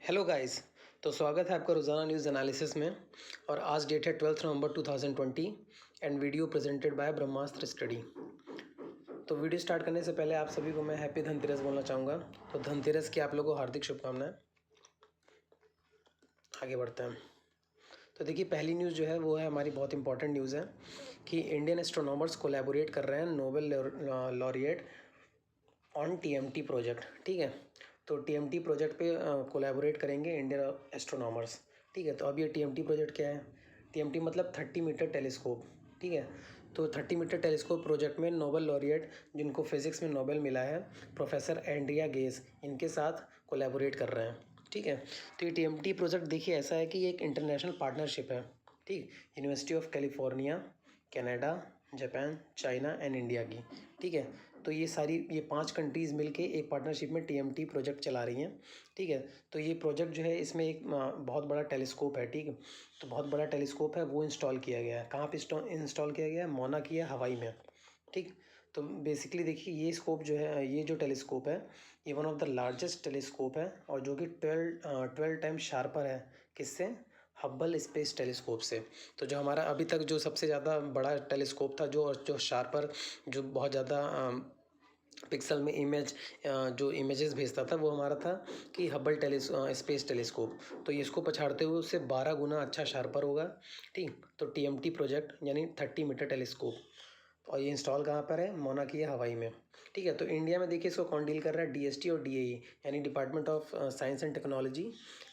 Hello guys. तो स्वागत है आपका रोज़ाना न्यूज़ एनालिसिस में। और आज डेट है 12 नवंबर 2020 and video presented by Brahmastra study. तो वीडियो स्टार्ट करने से पहले आप सभी को मैं हैप्पी धनतेरस बोलना चाहूँगा। तो धनतेरस की आप लोगों को हार्दिक शुभकामनाएं। आगे बढ़ते हैं। तो देखिए, पहली न्यूज़ जो है वो है हमारी बहुत इंपॉर्टेंट न्यूज़ है कि इंडियन एस्ट्रोनॉमर्स कोलैबोरेट कर रहे हैं Nobel laureate on TMT project. ठीक है, तो टीएमटी प्रोजेक्ट पे कोलैबोरेट करेंगे इंडियन एस्ट्रोनॉमर्स। ठीक है, तो अब ये टीएमटी प्रोजेक्ट क्या है? टीएमटी मतलब 30 मीटर टेलीस्कोप। ठीक है, तो 30 मीटर टेलीस्कोप प्रोजेक्ट में नोबेल लॉरिएट जिनको फिजिक्स में नोबेल मिला है, प्रोफेसर एंड्रिया गेज, इनके साथ कोलैबोरेट कर रहे हैं। ठीक है, तो ये टीएमटी प्रोजेक्ट देखिए ऐसा है कि ये एक इंटरनेशनल पार्टनरशिप है। ठीक, university of California, Canada, Japan, China and India की। ठीक है, तो ये 5 कंट्रीज़ मिलके एक पार्टनरशिप में टीएमटी प्रोजेक्ट चला रही हैं। ठीक है, तो ये प्रोजेक्ट जो है इसमें एक बहुत बड़ा टेलीस्कोप है। ठीक है, तो बहुत बड़ा टेलीस्कोप है वो इंस्टॉल किया गया है। कहाँ पे इंस्टॉल किया गया है? मौना की है, हवाई में। ठीक, तो बेसिकली देखिए ये स्कोप जो है, ये जो टेलीस्कोप है, ये one of the largest telescope है और जो कि 12 टाइम शार्पर है। किससे? हब्बल स्पेस टेलीस्कोप से। तो जो हमारा अभी तक जो सबसे ज़्यादा बड़ा टेलीस्कोप था, जो शार्पर, जो बहुत ज़्यादा पिक्सल में जो इमेजेस भेजता था, वो हमारा था कि हब्बल स्पेस टेलीस्कोप। तो ये इसको पछाड़ते हुए उससे 12 गुना अच्छा शार्पर होगा। ठीक, तो टीएमटी प्रोजेक्ट यानी 30 मीटर टेलीस्कोप, और ये इंस्टॉल कहाँ पर है? मौना की है, हवाई में। ठीक है, तो इंडिया में देखिए इसको कौन डील कर रहा है? डीएसटी और डीएई यानी department of science and technology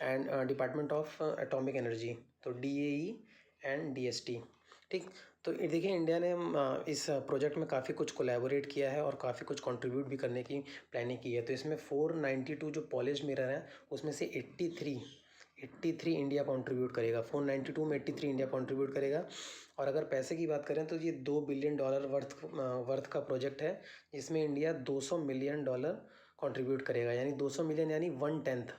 and department of atomic energy. तो डीएई एंड डीएसटी। ठीक, तो ये देखिए इंडिया ने इस प्रोजेक्ट में काफ़ी कुछ कोलैबोरेट किया है और काफ़ी कुछ कंट्रीब्यूट भी करने की प्लानिंग की है। तो इसमें 492 जो पॉलिश मिरर हैं उसमें से 83 इंडिया कंट्रीब्यूट करेगा। 492 में 83 इंडिया कंट्रीब्यूट करेगा। और अगर पैसे की बात करें तो ये $2 बिलियन वर्थ का प्रोजेक्ट है, जिसमें इंडिया $200 मिलियन कंट्रीब्यूट करेगा, यानी 200 मिलियन यानी 1/10।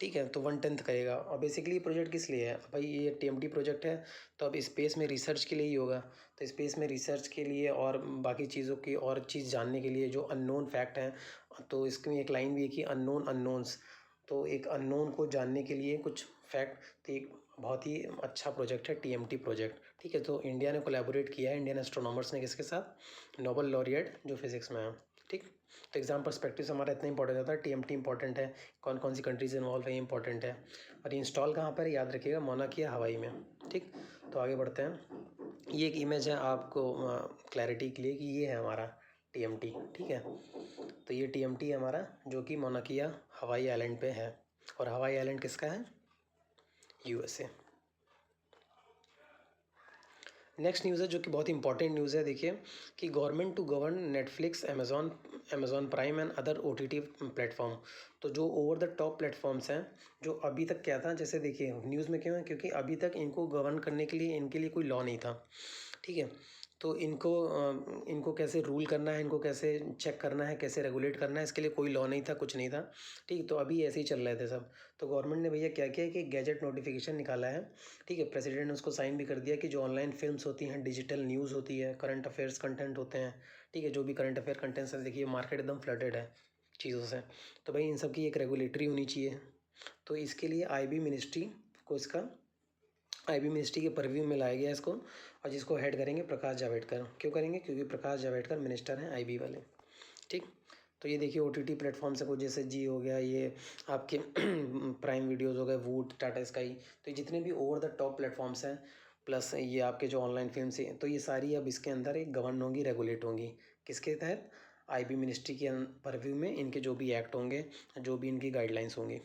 ठीक है, तो 1/10 करेगा। और बेसिकली ये प्रोजेक्ट किस लिए है भाई? ये टीएमटी प्रोजेक्ट है तो अब स्पेस में रिसर्च के लिए ही होगा। तो स्पेस में रिसर्च के लिए और बाकी चीज़ों की और चीज़ जानने के लिए जो अननोन फैक्ट हैं, तो इसमें एक लाइन भी है कि अननोन अननोन्स। तो एक अननोन को जानने के लिए कुछ फैक्ट, तो एक बहुत ही अच्छा प्रोजेक्ट है टीएमटी प्रोजेक्ट। ठीक है, तो इंडिया ने कोलैबोरेट किया है, इंडियन एस्ट्रोनॉमर्स ने किसके साथ? नोबेल लॉरिएट जो फिजिक्स में है। ठीक, तो एग्जाम पर्सपेक्टिव से हमारा इतना इंपॉर्टेंट होता है। टीएमटी इंपॉर्टेंट है, कौन कौन सी कंट्रीज इन्वॉल्व है इंपॉर्टेंट है, और इंस्टॉल कहाँ पर है याद रखिएगा? मौना की है, हवाई में। ठीक, तो आगे बढ़ते हैं। ये एक इमेज है आपको क्लैरिटी के लिए कि ये है हमारा टीएमटी। ठीक है, तो ये टीएमटी है हमारा जो कि मौना किया हवाई आइलैंड पे है। और हवाई आइलैंड किसका है? यूएसए। नेक्स्ट न्यूज़ है जो कि बहुत इंपॉर्टेंट न्यूज़ है। देखिए कि government to govern Netflix, Amazon Prime and other OTT platform. तो जो ओवर द टॉप प्लेटफॉर्म्स हैं, जो अभी तक क्या था, जैसे देखिए न्यूज़ में क्यों है? क्योंकि अभी तक इनको गवर्न करने के लिए इनके लिए कोई लॉ नहीं था। ठीक है, तो इनको कैसे रूल करना है, इनको कैसे चेक करना है, कैसे रेगुलेट करना है, इसके लिए कोई लॉ नहीं था, कुछ नहीं था। ठीक, तो अभी ऐसे ही चल रहे थे सब। तो गवर्नमेंट ने भैया क्या किया कि गैजेट नोटिफिकेशन निकाला है। ठीक है, प्रेसिडेंट ने उसको साइन भी कर दिया कि जो ऑनलाइन फिल्म्स होती हैं, डिजिटल न्यूज़ होती है, करंट अफेयर्स कंटेंट होते हैं। ठीक है, जो भी करंट अफेयर कंटेंट्स हैं, देखिए मार्केट एकदम फ्लडेड है चीज़ों से। तो भाई इन सब की एक रेगुलेटरी होनी चाहिए। तो इसके लिए आईबी मिनिस्ट्री के परव्यू में लाया गया इसको, और जिसको हेड करेंगे प्रकाश जावड़ेकर। क्यों करेंगे? क्योंकि प्रकाश जावड़ेकर मिनिस्टर हैं आईबी वाले। ठीक, तो ये देखिए ओटीटी प्लेटफॉर्म से कुछ जैसे जी हो गया, ये आपके प्राइम वीडियोज़ हो गए, वूट, टाटा स्काई। तो ये जितने भी ओवर द टॉप प्लेटफॉर्म्स हैं, प्लस ये आपके जो ऑनलाइन फिल्म्स हैं, तो ये सारी अब इसके अंदर एक गवर्न होंगी, रेगुलेट होंगी। किसके तहत? आईबी मिनिस्ट्री के परव्यू में इनके जो भी एक्ट होंगे, जो भी इनकी गाइडलाइंस होंगी।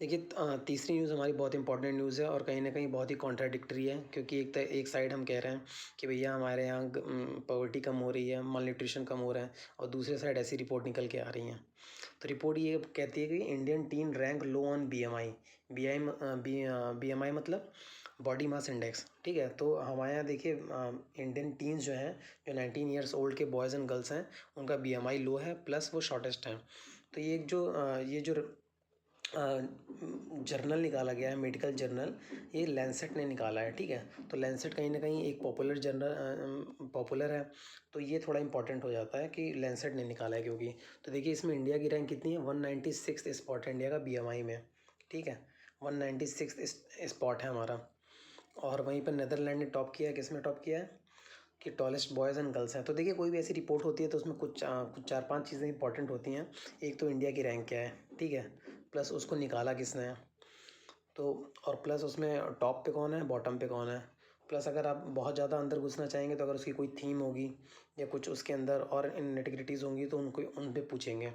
देखिए तीसरी न्यूज़ हमारी बहुत इंपॉर्टेंट न्यूज़ है और कहीं ना कहीं बहुत ही कॉन्ट्राडिक्टरी है। क्योंकि एक साइड हम कह रहे हैं कि भैया हमारे यहाँ पॉवर्टी कम हो रही है, माल न्यूट्रिशन कम हो रहा है, और दूसरे साइड ऐसी रिपोर्ट निकल के आ रही हैं। तो रिपोर्ट ये कहती है कि Indian tin rank low on BMI. BMI मतलब बॉडी मास इंडेक्स। ठीक है, तो हमारे यहाँ देखिए इंडियन टीन्स जो हैं, जो 19 ईयर्स ओल्ड के बॉयज़ एंड गर्ल्स हैं, उनका बीएमआई लो है, प्लस वो शॉर्टेस्ट हैं। तो ये जो जर्नल निकाला गया है, मेडिकल जर्नल, ये लैंसेट ने निकाला है, ठीक है। तो लैंसेट कहीं ना कहीं एक पॉपुलर है, तो ये थोड़ा इंपॉर्टेंट हो जाता है कि लैंसेट ने निकाला है, क्योंकि तो देखिए इसमें इंडिया की रैंक कितनी है, 196 स्पॉट है इंडिया का BMI में, ठीक है, 196 स्पॉट है हमारा। और वहीं पर नेदरलैंड ने टॉप किया है, किस में टॉप किया है कि टॉलेस्ट बॉयज़ एंड गर्ल्स हैं। तो देखिए कोई भी ऐसी रिपोर्ट होती है तो उसमें कुछ 4-5 चीज़ें इंपॉर्टेंट होती हैं। एक तो इंडिया की रैंक क्या है, ठीक है, प्लस उसको निकाला किसने है, तो और प्लस उसमें टॉप पे कौन है, बॉटम पे कौन है, प्लस अगर आप बहुत ज़्यादा अंदर घुसना चाहेंगे तो अगर उसकी कोई थीम होगी या कुछ उसके अंदर और नेटिविटीज़ होंगी तो उनको उन पे पूछेंगे।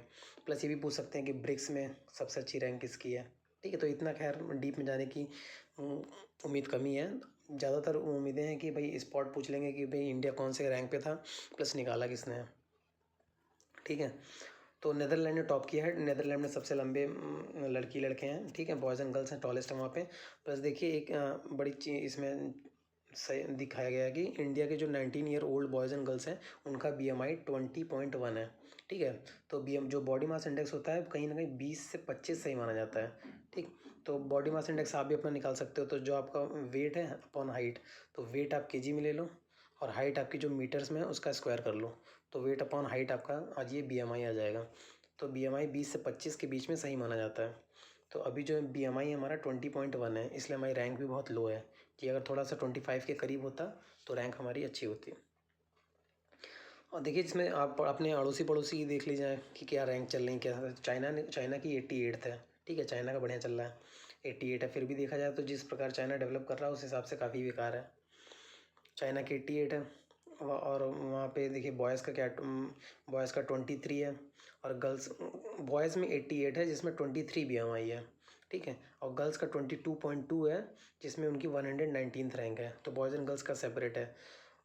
प्लस ये भी पूछ सकते हैं कि ब्रिक्स में सबसे अच्छी रैंक किसकी है, ठीक है। तो इतना खैर डीप में जाने की उम्मीद कमी है। ज़्यादातर उम्मीदें हैं कि भाई स्पॉट पूछ लेंगे कि भाई इंडिया कौन से रैंक पे था, प्लस निकाला किसने है, ठीक है। तो नेदरलैंड ने टॉप किया है, नेदरलैंड में सबसे लंबे लड़के हैं, ठीक है, बॉयज़ एंड गर्ल्स हैं, टॉलेस्ट है वहाँ पे। प्लस देखिए एक बड़ी चीज़ इसमें सही दिखाया गया है कि इंडिया के जो 19 year old boys and girls हैं उनका BMI 20.1 है, ठीक है। तो जो बॉडी मास इंडेक्स होता है कहीं ना कहीं 20 से 25 सही माना जाता है, ठीक। तो बॉडी मास इंडेक्स आप भी अपना निकाल सकते हो। तो जो आपका वेट है अपॉन हाइट, तो वेट आप केजी में ले लो और हाइट आपकी जो मीटर्स में है उसका स्क्वायर कर लो, तो वेट अपॉन हाइट आपका आज ये BMI आ जाएगा। तो BMI 20 से 25 के बीच में सही माना जाता है। तो अभी जो BMI हमारा 20.1 है, इसलिए हमारी रैंक भी बहुत लो है, कि अगर थोड़ा सा 25 के करीब होता तो रैंक हमारी अच्छी होती। और देखिए इसमें आप अपने अड़ोसी पड़ोसी देख लीजिए कि क्या रैंक चल रही है, क्या चाइना की 88 है, ठीक है, चाइना का बढ़िया चल रहा है, 88 है। फिर भी देखा जाए तो जिस प्रकार चाइना डेवलप कर रहा है उस हिसाब से काफ़ी बेकार है। चाइना की 88 है और वहाँ पे देखिए बॉयज़ का 23 है और गर्ल्स, बॉयज़ में 88 है जिसमें 23 BMI है, ठीक है, और गर्ल्स का 22.2 है जिसमें उनकी 119th रैंक है। तो बॉयज़ एंड गर्ल्स का सेपरेट है।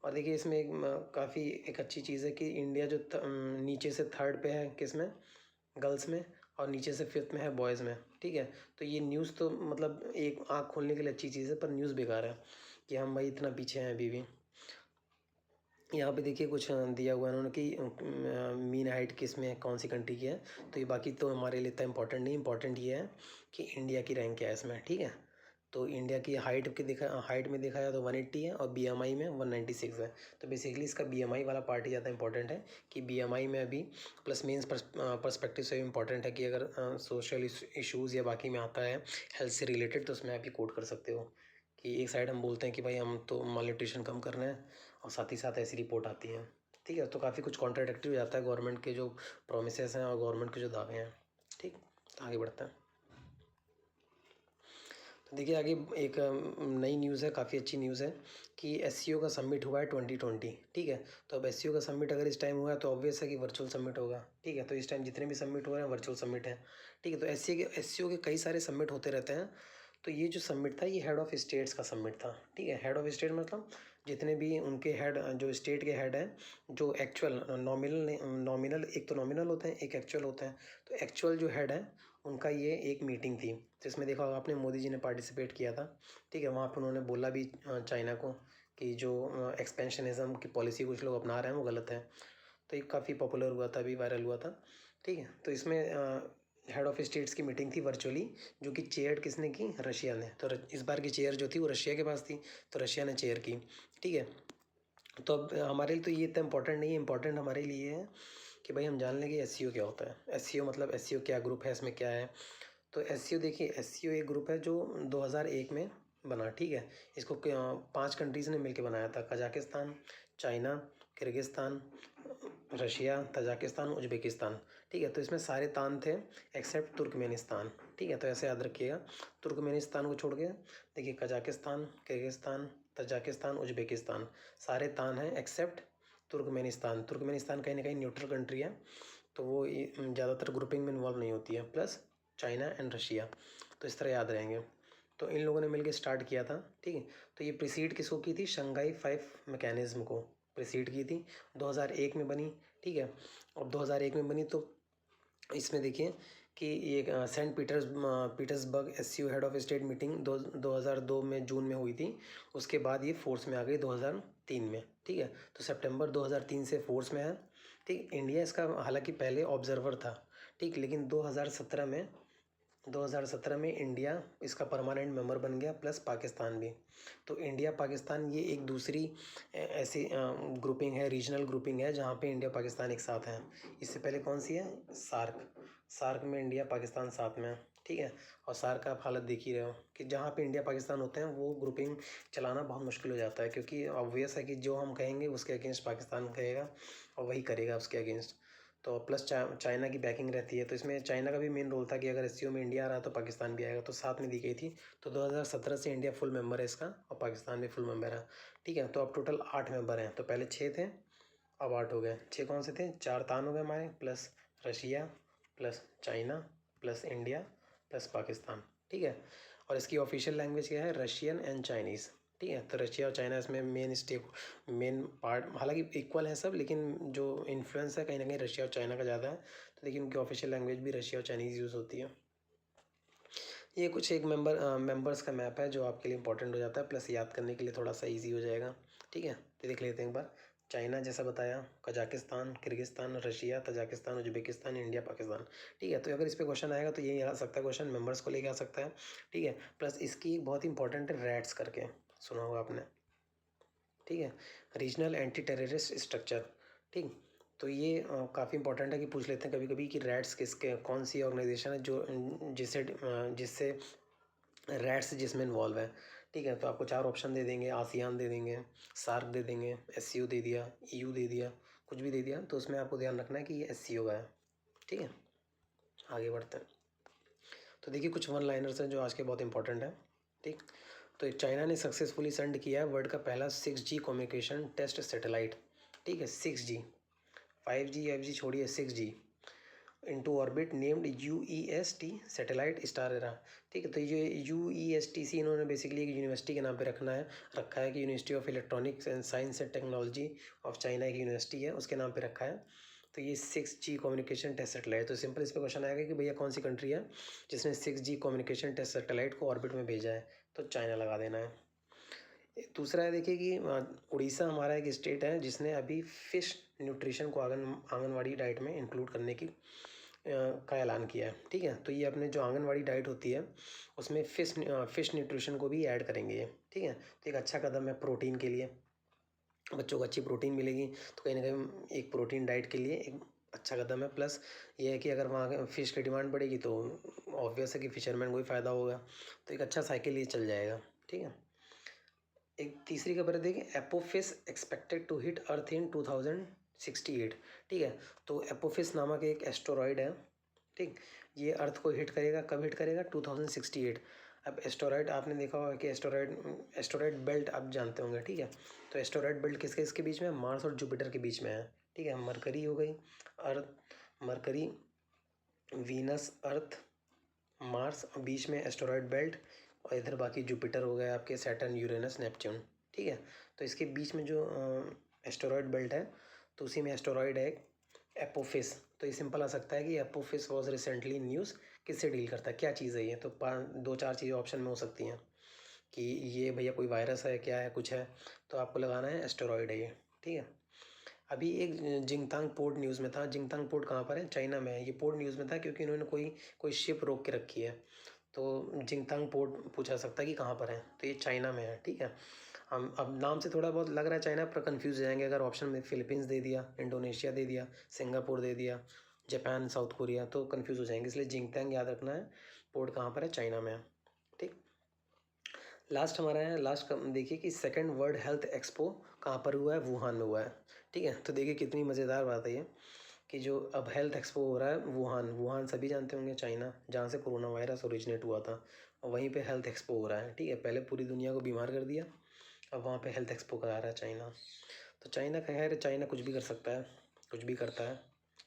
और देखिए इसमें काफ़ी एक अच्छी चीज़ है कि इंडिया जो नीचे से थर्ड पे है किसमें, गर्ल्स में, और नीचे से फिफ्थ में है बॉयज़ में, ठीक है। तो ये न्यूज़ तो मतलब एक आँख खोलने के लिए अच्छी चीज़ है, पर न्यूज़ बेकार है कि हम भाई इतना पीछे हैं अभी भी। यहाँ पे देखिए कुछ दिया हुआ है उन्होंने कि मीन हाइट किस में कौन सी कंट्री की है। तो ये बाकी तो हमारे लिए इतना इंपॉर्टेंट नहीं, इंपॉर्टेंट ये है कि इंडिया की रैंक क्या है इसमें, ठीक है। तो इंडिया की हाइट में देखा जाए तो 180 है और BMI में 196 है। तो बेसिकली इसका BMI वाला पार्ट ही ज़्यादा इंपॉर्टेंट है कि BMI में अभी प्लस मीन्स पर्सपेक्टिव से भी इंपॉर्टेंट है कि अगर सोशल इशूज़ या बाकी में आता है हेल्थ से रिलेटेड तो उसमें आप ये कोट कर सकते हो कि एक साइड हम बोलते हैं कि भाई हम तो मालन्यूट्रिशन कम कर रहे हैं और साथ ही साथ ऐसी रिपोर्ट आती है, ठीक है। तो काफ़ी कुछ कॉन्ट्राडिक्टरी हो जाता है गवर्नमेंट के जो प्रोमिसेस हैं और गवर्नमेंट के जो दावे हैं, ठीक। तो आगे बढ़ते हैं। तो देखिए आगे एक नई न्यूज़ है, काफ़ी अच्छी न्यूज़ है कि SCO का सबमिट हुआ है 2020, ठीक है। तो अब SCO का सबमिट अगर इस टाइम हुआ है तो ऑब्वियस है कि वर्चुअल सबमिट होगा, ठीक है। तो इस टाइम जितने भी सबमिट हो रहे हैं वर्चुअल सबमिट है, ठीक है। तो SCO के कई सारे सबमिट होते रहते हैं। तो ये जो सबमिट था ये हेड ऑफ़ स्टेट्स का सबमिट था, ठीक है। हेड ऑफ़ स्टेट मतलब जितने भी उनके हेड, जो स्टेट के हेड हैं, जो एक्चुअल नॉमिनल एक तो नॉमिनल होते हैं, एक एक्चुअल होते हैं। तो एक्चुअल जो हेड है उनका ये एक मीटिंग थी जिसमें देखा होगा आपने मोदी जी ने पार्टिसिपेट किया था, ठीक है। वहाँ पर उन्होंने बोला भी चाइना को कि जो एक्सपेंशनिज़म की पॉलिसी कुछ लोग अपना रहे हैं वो गलत है। तो ये काफ़ी पॉपुलर हुआ था, अभी वायरल हुआ था, ठीक है। तो इसमें हेड ऑफ़ स्टेट्स की मीटिंग थी वर्चुअली, जो कि चेयर किसने की, रशिया ने। तो इस बार की चेयर जो थी वो रशिया के पास थी, तो रशिया ने चेयर की, ठीक है। तो अब हमारे लिए तो ये इतना इंपॉर्टेंट नहीं है, इंपॉर्टेंट हमारे लिए है कि भाई हम जान लें कि SCO क्या होता है। SCO मतलब SCO क्या ग्रुप है, इसमें क्या है। तो SCO देखिए, SCO एक ग्रुप है जो 2001 में बना, ठीक है। इसको 5 कंट्रीज़ ने मिलकर बनाया था, Kazakhstan, China, Kyrgyzstan, Russia, Tajikistan, Uzbekistan, ठीक है। तो इसमें सारे तान थे एक्सेप्ट तुर्कमेनिस्तान, ठीक है। तो ऐसे याद रखिएगा, तुर्कमेनिस्तान को छोड़ के देखिए कजाकिस्तान, किर्गिस्तान, तजाकिस्तान, उज़्बेकिस्तान सारे तान हैं एक्सेप्ट तुर्कमेनिस्तान। तुर्कमेनिस्तान कहीं ना कहीं न्यूट्रल कंट्री है, तो वो ज़्यादातर ग्रुपिंग में इन्वॉल्व नहीं होती है। प्लस चाइना एंड रशिया, तो इस तरह याद रहेंगे। तो इन लोगों ने मिलकर स्टार्ट किया था, ठीक है। तो ये प्रीसीड किसको की थी, शंघाई 5 मैकेनिज़्म को प्रीसीड की थी, 2001 में बनी, ठीक है। अब 2001 में बनी तो इसमें देखिए कि ये Saint Petersburg SCO head of state meeting 2002 में जून में हुई थी। उसके बाद ये फोर्स में आ गई 2003 में, ठीक है। तो सितंबर 2003 से फोर्स में है, ठीक। इंडिया इसका हालांकि पहले ऑब्जर्वर था, ठीक, लेकिन 2017 में 2017 में इंडिया इसका परमानेंट मेंबर बन गया, प्लस पाकिस्तान भी। तो इंडिया पाकिस्तान ये एक दूसरी ऐसी ग्रुपिंग है, रीजनल ग्रुपिंग है, जहाँ पे इंडिया पाकिस्तान एक साथ हैं। इससे पहले कौन सी है? सार्क। सार्क में इंडिया पाकिस्तान साथ में है, ठीक है। और सार्क का आप हालत देख ही रहे हो कि जहाँ पे इंडिया पाकिस्तान होते हैं वो ग्रुपिंग चलाना बहुत मुश्किल हो जाता है, क्योंकि ऑब्वियस है कि जो हम कहेंगे उसके अगेंस्ट पाकिस्तान कहेगा और वही करेगा उसके अगेंस्ट। तो प्लस चाइना की बैकिंग रहती है, तो इसमें चाइना का भी मेन रोल था कि अगर एससीओ में इंडिया आ रहा है तो पाकिस्तान भी आएगा, तो साथ में दी गई थी। तो 2017 से इंडिया फुल मेंबर है इसका और पाकिस्तान भी फुल मेंबर है, ठीक है। तो अब टोटल 8 मेंबर हैं, तो पहले 6 थे, अब 8 हो गए। 6 कौन से थे? 4 तान हो गए हमारे, plus Russia, plus China, plus India, plus Pakistan, ठीक है। और इसकी ऑफिशियल लैंग्वेज क्या है? रशियन एंड चाइनीज़, ठीक है। तो रशिया और चाइना इसमें मेन पार्ट, हालांकि इक्वल है सब, लेकिन जो इन्फ्लुएंस है कहीं ना कहीं रशिया और चाइना का ज़्यादा है, तो लेकिन उनकी ऑफिशियल लैंग्वेज भी रशिया और चाइनीज़ यूज़ होती है। ये कुछ एक मेंबर्स का मैप है जो आपके लिए इंपॉर्टेंट हो जाता है, प्लस याद करने के लिए थोड़ा सा ईजी हो जाएगा, ठीक है। तो देख लेते हैं एक बार। चाइना जैसा बताया, Kazakhstan, Kyrgyzstan, Russia, Tajikistan, Uzbekistan, India, Pakistan, ठीक है। तो अगर इस पे क्वेश्चन आएगा तो यही आ सकता है, क्वेश्चन मेंबर्स को लेके आ सकता है, ठीक है। प्लस इसकी एक बहुत इंपॉर्टेंट है रैट्स करके, सुना होगा आपने, ठीक है। रीजनल एंटी टेररिस्ट स्ट्रक्चर, ठीक। तो ये काफ़ी इंपॉर्टेंट है कि पूछ लेते हैं कभी कभी कि रैट्स किसके, कौन सी ऑर्गेनाइजेशन है जो जिससे रैट्स जिसमें इन्वॉल्व है, ठीक है। तो आपको 4 ऑप्शन दे देंगे, आसियान दे देंगे, सार्क दे देंगे, एससीओ दे दिया, ईयू दे दिया, कुछ भी दे दिया, तो उसमें आपको ध्यान रखना है कि ये एससीओ का है, ठीक है। आगे बढ़ते हैं। तो देखिए कुछ वन लाइनर्स हैं जो आज के बहुत इंपॉर्टेंट हैं, ठीक। तो चाइना ने सक्सेसफुली सेंड किया है वर्ल्ड का पहला 6G कम्युनिकेशन टेस्ट सैटेलाइट, ठीक है। 6G, 5G 5G छोड़िए, 6G into orbit, named UEST satellite star era, ठीक है। तो ये UESTC इन्होंने बेसिकली एक यूनिवर्सिटी के नाम पे रखा है कि university of electronics and science and technology of China एक यूनिवर्सिटी है, उसके नाम पे रखा है। तो ये 6G कम्युनिकेशन टेस्ट सैटेलाइट, तो सिंपल इस पर क्वेश्चन आएगा कि भैया कौन सी कंट्री है जिसने 6G कम्युनिकेशन टेस्ट सैटेलाइट को ऑर्बिट में भेजा है, तो चाइना लगा देना है। दूसरा है देखिए कि उड़ीसा हमारा एक स्टेट है जिसने अभी फ़िश न्यूट्रिशन को आंगनवाड़ी डाइट में इंक्लूड करने की का ऐलान किया है, ठीक है। तो ये अपने जो आंगनवाड़ी डाइट होती है उसमें फ़िश न्यूट्रिशन को भी ऐड करेंगे ये, ठीक है। तो एक अच्छा कदम है प्रोटीन के लिए, बच्चों को अच्छी प्रोटीन मिलेगी, तो कहीं ना कहीं एक प्रोटीन डाइट के लिए एक अच्छा कदम है। प्लस ये है कि अगर वहाँ फ़िश की डिमांड बढ़ेगी तो ऑब्वियस है कि फ़िशरमैन को भी फ़ायदा होगा, तो एक अच्छा साइकिल ये चल जाएगा, ठीक है। एक तीसरी खबर है देखिए, एपोफिस एक्सपेक्टेड टू हिट अर्थ इन 2068, ठीक है। तो एपोफिस नामक एक एस्टेरॉयड है, ठीक। ये अर्थ को हिट करेगा, कब हिट करेगा? 2068। अब एस्टेरॉयड आपने देखा होगा कि एस्टेरॉयड बेल्ट आप जानते होंगे, ठीक है। तो एस्टेरॉयड बेल्ट किसके इसके बीच में है? मार्स और जुपिटर के बीच में है, ठीक है। मरकरी हो गई, अर्थ, मरकरी, वीनस, अर्थ, मार्स, बीच में एस्टेरॉयड बेल्ट, और इधर बाकी जुपिटर हो गया आपके, सैटर्न, यूरेनस, नेपच्यून, ठीक है। तो इसके बीच में जो एस्टेरॉयड बेल्ट है, तो उसी में एस्टेरॉयड है एपोफिस। तो ये सिंपल आ सकता है कि Apophis was recently in news, किससे डील करता है, क्या चीज़ है ये? तो 2-4 चीज़ें ऑप्शन में हो सकती हैं कि ये भैया कोई वायरस है, क्या है, कुछ है, तो आपको लगाना है एस्टेरॉयड है ये, ठीक है। अभी एक जिंगतांग पोर्ट न्यूज़ में था। जिंगतांग पोर्ट कहाँ पर है? चाइना में है। ये पोर्ट न्यूज़ में था क्योंकि इन्होंने कोई शिप रोक के रखी है, तो जिंगतांग पोर्ट पूछा सकता है कि कहाँ पर है, तो ये चाइना में है, ठीक है। हम अब नाम से थोड़ा बहुत लग रहा है चाइना, पर कंफ्यूज हो जाएंगे अगर ऑप्शन में फिलीपींस दे दिया, इंडोनेशिया दे दिया, सिंगापुर दे दिया, जापान, साउथ कोरिया, तो कंफ्यूज हो जाएंगे, इसलिए जिंगतांग याद रखना है। पोर्ट कहाँ पर है? चाइना में है, ठीक। लास्ट हमारा है, लास्ट देखिए कि सेकंड वर्ल्ड हेल्थ एक्सपो कहाँ पर हुआ है? वुहान में हुआ है, ठीक है। तो देखिए कितनी मज़ेदार बात है ये कि जो अब हेल्थ एक्सपो हो रहा है वुहान सभी जानते होंगे, चाइना, जहाँ से कोरोना वायरस ओरिजिनेट हुआ था, और वहीं पे हेल्थ एक्सपो हो रहा है, ठीक है। पहले पूरी दुनिया को बीमार कर दिया, अब वहाँ पे हेल्थ एक्सपो करा रहा है चाइना। तो चाइना का है, चाइना कुछ भी कर सकता है, कुछ भी करता है,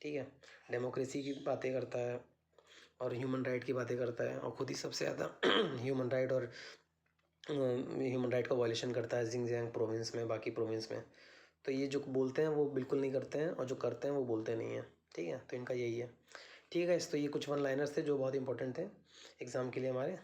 ठीक है। डेमोक्रेसी की बातें करता है और ह्यूमन राइट की बातें करता है, और खुद ही सबसे ज़्यादा ह्यूमन राइट का वायलेशन करता है जिंगजियांग प्रोविंस में, बाकी प्रोविंस में। तो ये जो बोलते हैं वो बिल्कुल नहीं करते हैं, और जो करते हैं वो बोलते नहीं हैं, ठीक है। तो इनका यही है, ठीक है। तो ये कुछ वन लाइनर्स थे जो बहुत इंपॉर्टेंट थे एग्ज़ाम के लिए हमारे।